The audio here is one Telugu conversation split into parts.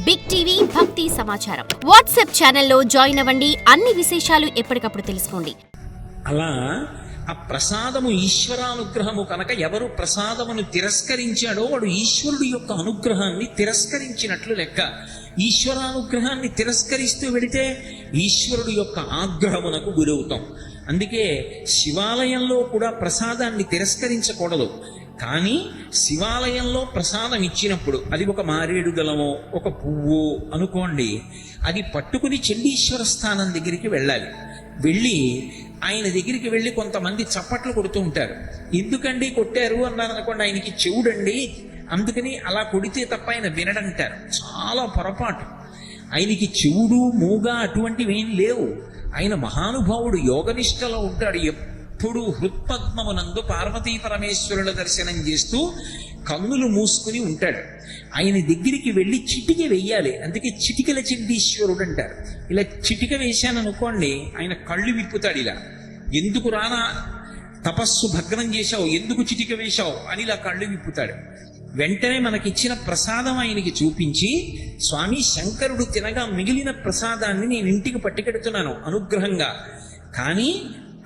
బిగ్ టీవీ భక్తి సమాచారం వాట్సాప్ ఛానల్లో జాయిన్ అవ్వండి. అన్ని విశేషాలు ఎప్పటికప్పుడు తెలుసుకోండి. అలా ఆ ప్రసాదము ఈశ్వరానుగ్రహము కనుక ఎవరు ప్రసాదమును తిరస్కరించాడో వాడు ఈశ్వరుడు యొక్క అనుగ్రహాన్ని తిరస్కరించినట్లు లెక్క. ఈశ్వరానుగ్రహాన్ని తిరస్కరిస్తూ వెడితే ఈశ్వరుడు యొక్క ఆగ్రహమునకు గురవుతాం. అందుకే శివాలయంలో కూడా ప్రసాదాన్ని తిరస్కరించకూడదు. కానీ శివాలయంలో ప్రసాదం ఇచ్చినప్పుడు అది ఒక మారేడు దళమో ఒక పువ్వు అనుకోండి, అది పట్టుకుని చండీశ్వర స్థానం దగ్గరికి వెళ్ళాలి. వెళ్ళి ఆయన దగ్గరికి వెళ్ళి కొంతమంది చప్పట్లు కొడుతూ ఉంటారు. ఎందుకండి కొట్టారు అన్నారు అనుకోండి, ఆయనకి చెవుడండి అందుకని అలా కొడితే తప్ప ఆయన వినడంటారు. చాలా పొరపాటు. ఆయనకి చెవుడు మూగ అటువంటివి ఏం లేవు. ఆయన మహానుభావుడు, యోగనిష్టలో ఉంటాడు. ఎప్పుడు హృత్పద్మమునందు పార్వతీ పరమేశ్వరుల దర్శనం చేస్తూ కన్నులు మూసుకుని ఉంటాడు. ఆయన దగ్గరికి వెళ్ళి చిటిక వెయ్యాలి. అందుకే చిటికల చండీశ్వరుడు అంటారు. ఇలా చిటిక వేశాననుకోండి, ఆయన కళ్ళు విప్పుతాడు. ఇలా ఎందుకు రానా తపస్సు భగ్నం చేశావు, ఎందుకు చిటిక వేశావు అని ఇలా కళ్ళు విప్పుతాడు. వెంటనే మనకిచ్చిన ప్రసాదం ఆయనకి చూపించి, స్వామి శంకరుడు తినగా మిగిలిన ప్రసాదాన్ని నేను ఇంటికి పట్టుకెడుతున్నాను అనుగ్రహంగా, కానీ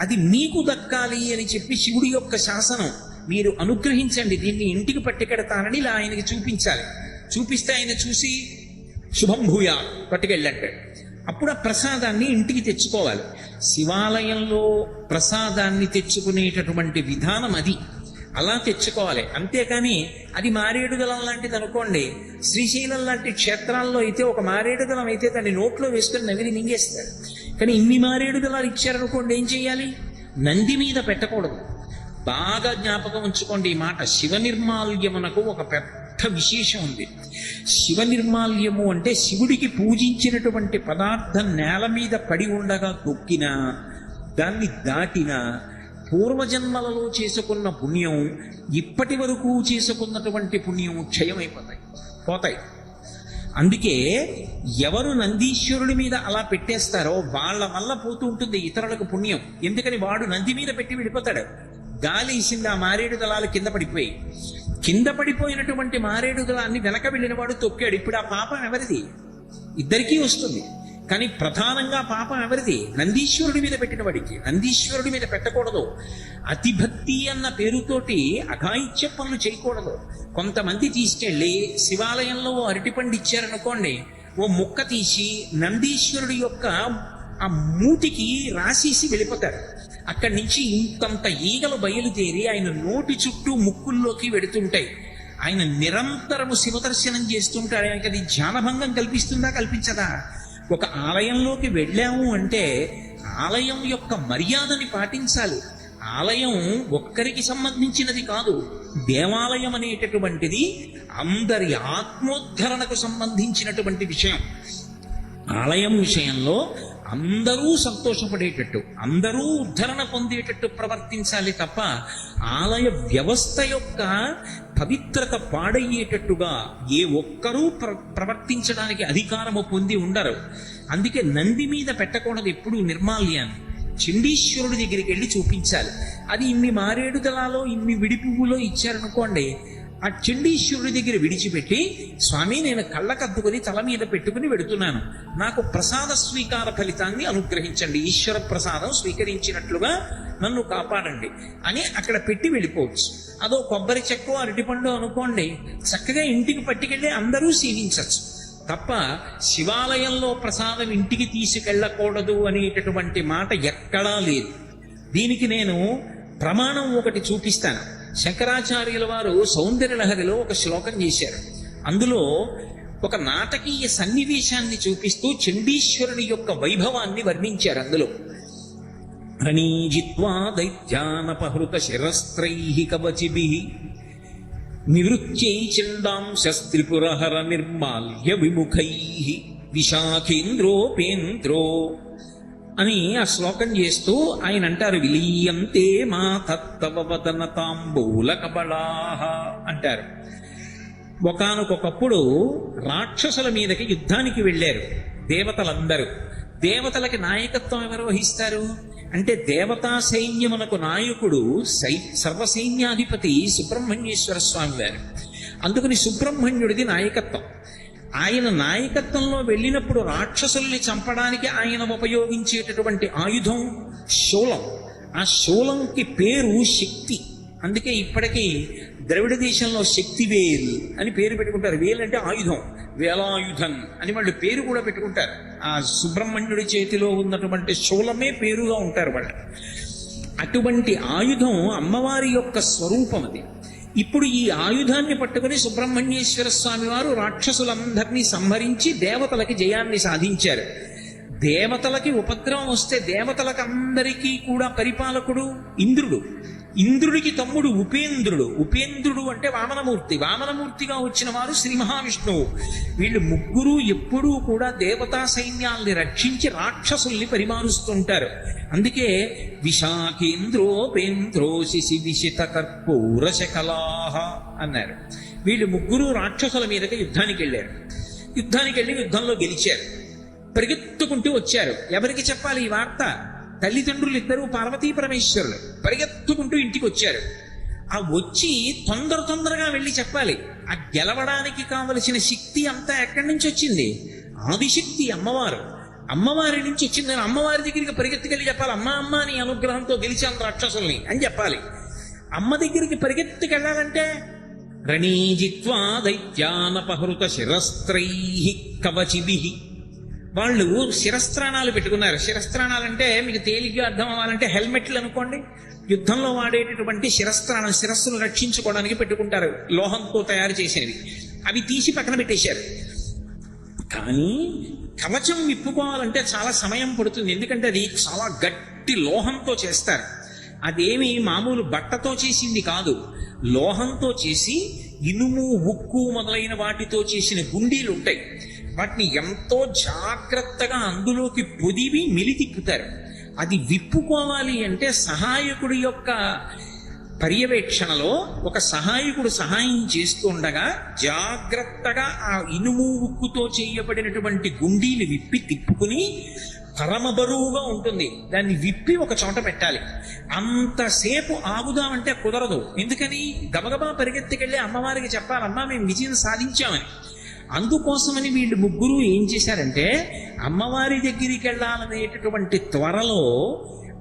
అది మీకు దక్కాలి అని చెప్పి శివుడి యొక్క శాసనం, మీరు అనుగ్రహించండి, దీన్ని ఇంటికి పట్టుకెడతానని ఇలా ఆయనకి చూపించాలి. చూపిస్తే ఆయన చూసి శుభం భూయా పట్టుకెళ్ళంటాడు. అప్పుడు ఆ ప్రసాదాన్ని ఇంటికి తెచ్చుకోవాలి. శివాలయంలో ప్రసాదాన్ని తెచ్చుకునేటటువంటి విధానం అది. అలా తెచ్చుకోవాలి. అంతేకాని అది మారేడు దళం లాంటిది అనుకోండి, శ్రీశైలం లాంటి క్షేత్రాల్లో అయితే ఒక మారేడు దళం అయితే దాన్ని నోట్లో వేసుకొని నవిలి మింగేస్తారు. కానీ ఇన్ని మారేడు దళాలు ఇచ్చారనుకోండి, ఏం చెయ్యాలి? నంది మీద పెట్టకూడదు. బాగా జ్ఞాపకం ఉంచుకోండి ఈ మాట. శివ నిర్మాల్యమునకు ఒక పెద్ద విశేషం ఉంది. శివ నిర్మాల్యము అంటే శివుడికి పూజించినటువంటి పదార్థం నేల మీద పడి ఉండగా తొక్కినా, దాన్ని దాటినా పూర్వజన్మలలో చేసుకున్న పుణ్యం, ఇప్పటి వరకు చేసుకున్నటువంటి పుణ్యం పోతాయి. అందుకే ఎవరు నందీశ్వరుడి మీద అలా పెట్టేస్తారో వాళ్ళ వల్ల పోతూ ఉంటుంది ఇతరులకు పుణ్యం. ఎందుకని వాడు నంది మీద పెట్టి వెళ్ళిపోతాడు. గాలి ఇసింది, ఆ మారేడు దళాలు కింద పడిపోయినటువంటి మారేడు దళాన్ని వెనక వెళ్ళిన వాడు తొక్కాడు. ఇప్పుడు ఆ పాపం ఎవరిది? ఇద్దరికీ వస్తుంది. కానీ ప్రధానంగా పాపం ఎవరిది? నందీశ్వరుడి మీద పెట్టిన వాడికి. నందీశ్వరుడి మీద పెట్టకూడదు. అతిభక్తి అన్న పేరుతోటి అఘాయిత్య పనులు చేయకూడదు. కొంతమంది తీసుకెళ్ళి శివాలయంలో అరటిపండు ఇచ్చారనుకోండి, ఓ ముక్క తీసి నందీశ్వరుడి యొక్క ఆ మూతికి రాసేసి వెళ్ళిపోతారు. అక్కడి నుంచి ఇంతంత ఈగలు బయలుదేరి ఆయన నోటి చుట్టూ ముక్కుల్లోకి వెడుతుంటాయి. ఆయన నిరంతరము శివదర్శనం చేస్తుంటాడు. ఆయనకి అది ధ్యానభంగం కల్పిస్తుందా, కల్పించదా? ఒక ఆలయంలోకి వెళ్ళాము అంటే ఆలయం యొక్క మర్యాదని పాటించాలి. ఆలయం ఒక్కరికి సంబంధించినది కాదు. దేవాలయం అనేటటువంటిది అందరి ఆత్మోద్ధరణకు సంబంధించినటువంటి విషయం. ఆలయం విషయంలో అందరూ సంతోషపడేటట్టు, అందరూ ఉద్ధరణ పొందేటట్టు ప్రవర్తించాలి తప్ప ఆలయ వ్యవస్థ యొక్క పవిత్రత పాడయ్యేటట్టుగా ఏ ఒక్కరూ ప్రవర్తించడానికి అధికారము పొంది ఉండరు. అందుకే నంది మీద పెట్టకూడదు ఎప్పుడు నిర్మాల్యాన్ని. చండీశ్వరుడి దగ్గరికి వెళ్ళి చూపించాలి. అది ఇన్ని మారేడు దళాలో ఇన్ని విడి పువ్వులో ఇచ్చారనుకోండి, ఆ చండీశ్వరుడి దగ్గర విడిచిపెట్టి, స్వామి నేను కళ్ళకద్దుకొని తల మీద పెట్టుకుని వెడుతున్నాను, నాకు ప్రసాద స్వీకార ఫలితాన్ని అనుగ్రహించండి, ఈశ్వర ప్రసాదం స్వీకరించినట్లుగా నన్ను కాపాడండి అని అక్కడ పెట్టి వెళ్ళిపోవచ్చు. అదో కొబ్బరి చెక్కో అరటిపండు అనుకోండి, చక్కగా ఇంటికి పట్టుకెళ్ళి అందరూ సేవించవచ్చు. తప్ప శివాలయంలో ప్రసాదం ఇంటికి తీసుకెళ్ళకూడదు అనేటటువంటి మాట ఎక్కడా లేదు. దీనికి నేను ప్రమాణం ఒకటి చూపిస్తాను. శంకరాచార్యుల వారు సౌందర్యలహరిలో ఒక శ్లోకం చేశారు. అందులో ఒక నాటకీయ సన్నివేశాన్ని చూపిస్తూ చండీశ్వరుని యొక్క వైభవాన్ని వర్ణించారు. అందులో రణీజిత్వా దైత్యానపహృత శిరస్త్రైః కవచిభిః నివృత్యై చండాంశస్త్రిపురహర నిర్మాల్య విముఖైః విశాఖేంద్రోపేంద్రో అని ఆ శ్లోకం చేస్తూ ఆయన అంటారు, విలీయంతే మా తత్తవవదన తాంబూల కబళాః అంటారు. ఒకానొకప్పుడు రాక్షసుల మీదకి యుద్ధానికి వెళ్ళారు దేవతలందరూ. దేవతలకి నాయకత్వం ఎవరు వహిస్తారు అంటే దేవతా సైన్యమునకు నాయకుడు సర్వసైన్యాధిపతి సుబ్రహ్మణ్యేశ్వర స్వామి వారు. అందుకని సుబ్రహ్మణ్యుడిది నాయకత్వం. ఆయన నాయకత్వంలో వెళ్ళినప్పుడు రాక్షసుల్ని చంపడానికి ఆయన ఉపయోగించేటటువంటి ఆయుధం శూలం. ఆ శూలంకి పేరు శక్తి. అందుకే ఇప్పటికీ ద్రవిడ దేశంలో శక్తివేల్ అని పేరు పెట్టుకుంటారు. వేల్ అంటే ఆయుధం, వేలాయుధన్ అని వాళ్ళు పేరు కూడా పెట్టుకుంటారు. ఆ సుబ్రహ్మణ్యుడి చేతిలో ఉన్నటువంటి శూలమే పేరుగా ఉంటారు వాళ్ళు. అటువంటి ఆయుధం అమ్మవారి యొక్క స్వరూపం అది. ఇప్పుడు ఈ ఆయుధాన్ని పట్టుకుని సుబ్రహ్మణ్యేశ్వర స్వామి వారు రాక్షసులందరినీ సంహరించి దేవతలకి జయాన్ని సాధించారు. దేవతలకి ఉపద్రవం వస్తే దేవతలకు అందరికీ కూడా పరిపాలకుడు ఇంద్రుడు. ఇంద్రుడికి తమ్ముడు ఉపేంద్రుడు. ఉపేంద్రుడు అంటే వామనమూర్తి. వామనమూర్తిగా వచ్చిన వారు శ్రీ మహావిష్ణువు. వీళ్ళు ముగ్గురు ఎప్పుడూ కూడా దేవతా సైన్యాల్ని రక్షించి రాక్షసుల్ని పరిమారుస్తుంటారు. అందుకే విశాఖేంద్రోపేంద్రో శిశి విశిత కర్పూర శకలాహ అన్నారు. వీళ్ళు ముగ్గురు రాక్షసుల మీదకి యుద్ధానికి వెళ్ళారు. యుద్ధానికి వెళ్ళి యుద్ధంలో గెలిచారు. పరిగెత్తుకుంటూ వచ్చారు. ఎవరికి చెప్పాలి ఈ వార్త? తల్లిదండ్రులు ఇద్దరు పార్వతీ పరమేశ్వరులు పరిగెత్తుకుంటూ ఇంటికి వచ్చారు. ఆ వచ్చి తొందరగా వెళ్ళి చెప్పాలి. ఆ గెలవడానికి కావలసిన శక్తి అంతా ఎక్కడి నుంచి వచ్చింది? ఆదిశక్తి అమ్మవారు. అమ్మవారి నుంచి వచ్చింది. అమ్మవారి దగ్గరికి పరిగెత్తుకెళ్ళి చెప్పాలి, అమ్మ నీ అనుగ్రహంతో గెలిచాను రాక్షసుల్ని అని చెప్పాలి. అమ్మ దగ్గరికి పరిగెత్తుకెళ్ళాలంటే రణీజిత్వా దైత్యానపహృత శిరస్త్రై కవచిభి. వాళ్ళు శిరస్త్రాణాలు పెట్టుకున్నారు. శిరస్త్రాణాలంటే మీకు తేలిగ్గా అర్థం అవ్వాలంటే హెల్మెట్లు అనుకోండి. యుద్ధంలో వాడేటటువంటి శిరస్త్రాణం, శిరస్సును రక్షించుకోవడానికి పెట్టుకుంటారు, లోహంతో తయారు చేసినవి. అవి తీసి పక్కన పెట్టేశారు. కానీ కవచం విప్పుకోవాలంటే చాలా సమయం పడుతుంది. ఎందుకంటే అది చాలా గట్టి లోహంతో చేస్తారు. అదేమి మామూలు బట్టతో చేసింది కాదు. లోహంతో చేసి ఇనుము, ఉక్కు మొదలైన వాటితో చేసిన గుండీలు ఉంటాయి. వాటిని ఎంతో జాగ్రత్తగా అందులోకి పొదివి మిలితిప్పుతారు. అది విప్పుకోవాలి అంటే సహాయకుడి యొక్క పర్యవేక్షణలో ఒక సహాయకుడు సహాయం చేస్తుండగా జాగ్రత్తగా ఆ ఇనుము, ఉక్కుతో చేయబడినటువంటి గుండీలు విప్పి తిప్పుకుని పరమ బరువుగా ఉంటుంది. దాన్ని విప్పి ఒక చోట పెట్టాలి. అంతసేపు ఆగుదామంటే కుదరదు. ఎందుకని? గబగబా పరిగెత్తుకెళ్ళి అమ్మవారికి చెప్పాలమ్మా మేము విజయం సాధించామని. అందుకోసమని వీళ్ళు ముగ్గురు ఏం చేశారంటే అమ్మవారి దగ్గరికి వెళ్ళాలనేటటువంటి త్వరలో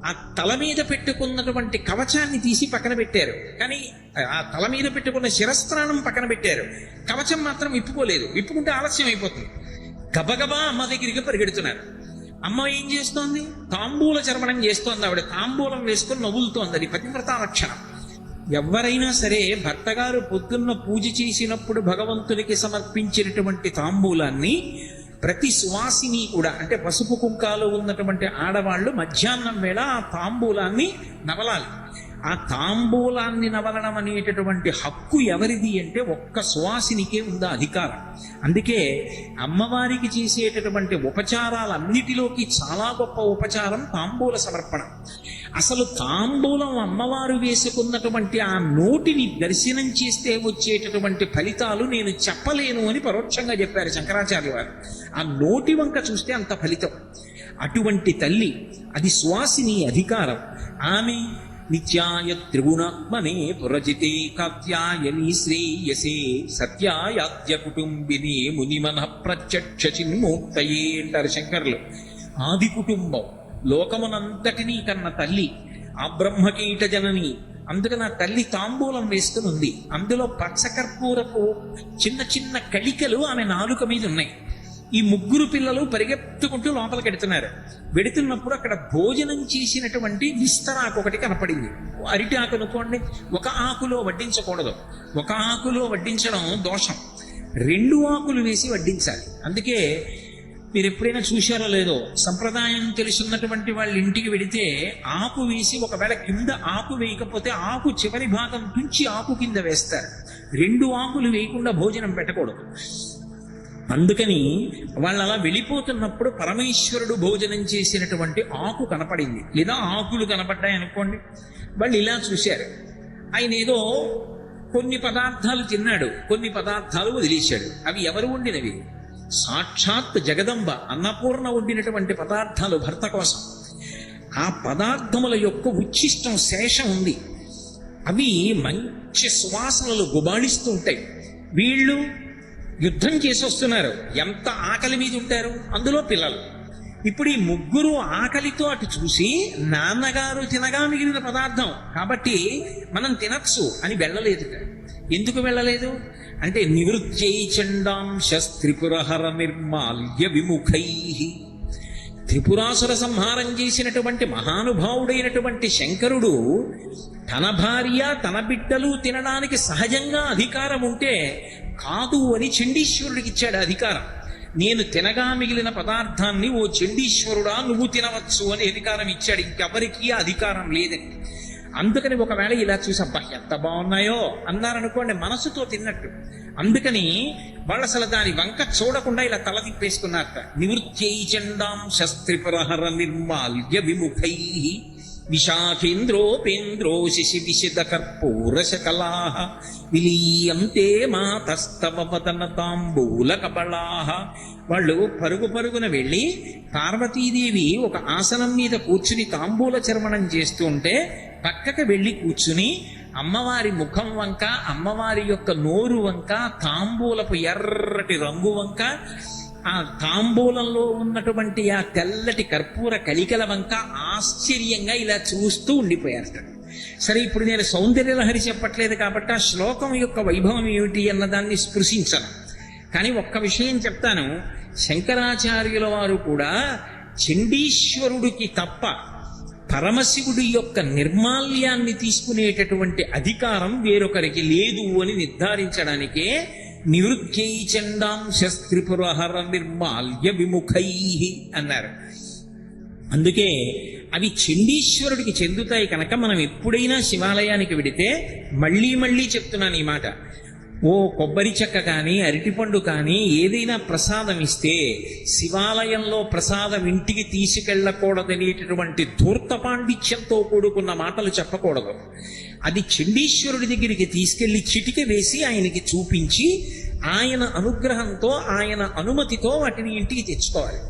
ఆ తల మీద పెట్టుకున్నటువంటి కవచాన్ని తీసి పక్కన పెట్టారు. కానీ ఆ తల మీద పెట్టుకున్న శిరస్త్రాణం పక్కన పెట్టారు. కవచం మాత్రం విప్పుకోలేదు. విప్పుకుంటే ఆలస్యం అయిపోతుంది. గబగబా అమ్మ దగ్గరికి పరిగెడుతున్నారు. అమ్మ ఏం చేస్తోంది? తాంబూల చర్మణం చేస్తోంది. ఆవిడ తాంబూలం వేసుకొని నవ్వులుతోంది. అది పతివ్రతా లక్షణం. ఎవరైనా సరే భర్త గారు పొద్దున్న పూజ చేసినప్పుడు భగవంతునికి సమర్పించినటువంటి తాంబూలాన్ని ప్రతి సువాసిని కూడా, అంటే పసుపు కుంకాలు ఉన్నటువంటి ఆడవాళ్ళు మధ్యాహ్నం వేళ ఆ తాంబూలాన్ని నవలాలి. ఆ తాంబూలాన్ని నవలడం అనేటటువంటి హక్కు ఎవరిది అంటే ఒక్క సువాసినికే ఉందా అధికారం. అందుకే అమ్మవారికి చేసేటటువంటి ఉపచారాలన్నిటిలోకి చాలా గొప్ప ఉపచారం తాంబూల సమర్పణ. అసలు తాంబూలం అమ్మవారు వేసుకున్నటువంటి ఆ నోటిని దర్శనం చేస్తే వచ్చేటటువంటి ఫలితాలు నేను చెప్పలేను అని పరోక్షంగా చెప్పారు శంకరాచార్య వారు. ఆ నోటి వంక చూస్తే అంత ఫలితం. అటువంటి తల్లి, అది సువాసిని అధికారం. ఆమె నిత్యాయ త్రిగుణాత్మనే పురజితే కాత్యాయని శ్రేయసే సత్యాయాద్య కుటుంబిని మునిమన ప్రత్యక్ష చిన్మూర్తయే అంటారు శంకర్లు. ఆది కుటుంబం, లోకమునంతటినీ కన్న తల్లి, ఆ బ్రహ్మకీట జనని. అందుకని ఆ తల్లి తాంబూలం వేసుకుని ఉంది. అందులో పచ్చకర్పూరపు చిన్న చిన్న కళికలు ఆమె నాలుక మీద ఉన్నాయి. ఈ ముగ్గురు పిల్లలు పరిగెత్తుకుంటూ లోపలికి వెడుతున్నప్పుడు అక్కడ భోజనం చేసినటువంటి విస్తరాకు ఒకటి కనపడింది. అరిటి ఆకు అనుకోండి, ఒక ఆకులో వడ్డించకూడదు. ఒక ఆకులో వడ్డించడం దోషం. 2 ఆకులు వేసి వడ్డించాలి. అందుకే మీరు ఎప్పుడైనా చూశారో లేదో, సంప్రదాయం తెలుసున్నటువంటి వాళ్ళ ఇంటికి వెడితే ఆకు వేసి ఒకవేళ కింద ఆకు వేయకపోతే ఆకు చివరి భాగం తుంచి ఆకు కింద వేస్తారు. 2 ఆకులు వేయకుండా భోజనం పెట్టకూడదు. అందుకని వాళ్ళు అలా వెళ్ళిపోతున్నప్పుడు పరమేశ్వరుడు భోజనం చేసినటువంటి ఆకు కనపడింది, లేదా ఆకులు కనపడ్డాయి అనుకోండి. వాళ్ళు ఇలా చూశారు. ఆయన ఏదో కొన్ని పదార్థాలు తిన్నాడు, కొన్ని పదార్థాలు వదిలేశాడు. అవి ఎవరు వండినవి? సాక్షాత్ జగదంబ అన్నపూర్ణ వండినటువంటి పదార్థాలు భర్త కోసం. ఆ పదార్థముల యొక్క ఉచ్ఛిష్టం, శేషం ఉంది. అవి మంచి సువాసనలు గుబాళిస్తూ ఉంటాయి. వీళ్ళు యుద్ధం చేసి వస్తున్నారు. ఎంత ఆకలి మీద ఉంటారు, అందులో పిల్లలు. ఇప్పుడు ఈ ముగ్గురు ఆకలితో అటు చూసి నాన్నగారు తినగా మిగిలిన పదార్థం కాబట్టి మనం తినచ్చు అని వెళ్ళలేదు. ఎందుకు వెళ్ళలేదు అంటే నివృత్యై చండాంశ త్రిపురహర నిర్మాల్య విముఖై, త్రిపురాసుర సంహారం చేసినటువంటి మహానుభావుడైనటువంటి శంకరుడు తన భార్య తన బిడ్డలు తినడానికి సహజంగా అధికారం ఉంటే కాదు అని చండీశ్వరుడికి ఇచ్చాడు అధికారం. నేను తినగా మిగిలిన పదార్థాన్ని ఓ చండీశ్వరుడా నువ్వు తినవచ్చు అని అధికారం ఇచ్చాడు. ఇంకెవరికీ అధికారం లేదని. అందుకని ఒకవేళ ఇలా చూసి అబ్బా ఎంత బాగున్నాయో అన్నారనుకోండి, మనసుతో తిన్నట్టు. అందుకని వాళ్ళు అసలు దాని వంక చూడకుండా ఇలా తల తిప్పేసుకున్నారట. నివృత్యై చండాంశ త్రిపురహర నిర్మాల్య విముఖై విశాఖేంద్రోపేంద్రో శిశి విశిద కర్పూర శకలాః విలీయంతే మాతస్తవ వదన తాంబూల కబళాః. వాళ్ళు పరుగు పరుగున వెళ్ళి పార్వతీదేవి ఒక ఆసనం మీద కూర్చుని తాంబూల చర్వణం చేస్తూ ఉంటే పక్కకి వెళ్ళి కూర్చుని అమ్మవారి ముఖం వంక, అమ్మవారి యొక్క నోరు వంక, తాంబూలపు ఎర్రటి రంగు వంక, ఆ తాంబూలంలో ఉన్నటువంటి ఆ తెల్లటి కర్పూర కలికల వంక ఆశ్చర్యంగా ఇలా చూస్తూ ఉండిపోయారట. సరే, ఇప్పుడు నేను సౌందర్యలహరి చెప్పట్లేదు కాబట్టి ఆ శ్లోకం యొక్క వైభవం ఏమిటి అన్నదాన్ని స్పృశించను. కానీ ఒక్క విషయం చెప్తాను. శంకరాచార్యుల వారు కూడా చండీశ్వరుడికి తప్ప పరమశివుడి యొక్క నిర్మాల్యాన్ని తీసుకునేటటువంటి అధికారం వేరొకరికి లేదు అని నిర్ధారించడానికే నివృత్యై చండాంశ త్రిపురహర నిర్మాల్య విముఖై అన్నారు. అందుకే అవి చండీశ్వరుడికి చెందుతాయి కనుక మనం ఎప్పుడైనా శివాలయానికి వెడితే, మళ్ళీ మళ్ళీ చెప్తున్నాను ఈ మాట, ఓ కొబ్బరి చెక్క కానీ అరటిపండు కానీ ఏదైనా ప్రసాదం ఇస్తే శివాలయంలో ప్రసాదం ఇంటికి తీసుకెళ్ళకూడదనేటటువంటి ధూర్త పాండిత్యంతో కూడుకున్న మాటలు చెప్పకూడదు. అది చండీశ్వరుడి దగ్గరికి తీసుకెళ్లి చిటిక వేసి ఆయనకి చూపించి ఆయన అనుగ్రహంతో ఆయన అనుమతితో వాటిని ఇంటికి తెచ్చుకోవాలి.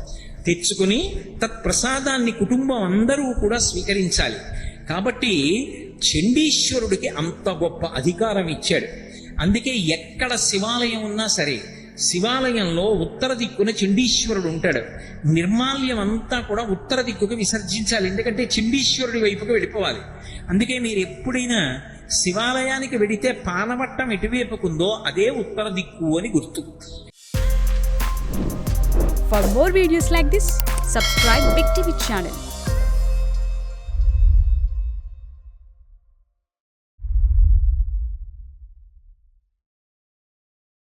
తెచ్చుకుని తత్ప్రసాదాన్ని కుటుంబం అందరూ కూడా స్వీకరించాలి. కాబట్టి చండీశ్వరుడికి అంత గొప్ప అధికారం ఇచ్చాడు. అందుకే ఎక్కడ శివాలయం ఉన్నా సరే శివాలయంలో ఉత్తర దిక్కున చండీశ్వరుడు ఉంటాడు. నిర్మాల్యం అంతా కూడా ఉత్తర దిక్కుకు విసర్జించాలి, ఎందుకంటే చండీశ్వరుడి వైపుకు వెళ్ళిపోవాలి. అందుకే మీరు ఎప్పుడైనా శివాలయానికి వెడితే పానవట్టం ఎటువైపుకుందో అదే ఉత్తర దిక్కు అని గుర్తు. For more videos like this, subscribe Big TV channel.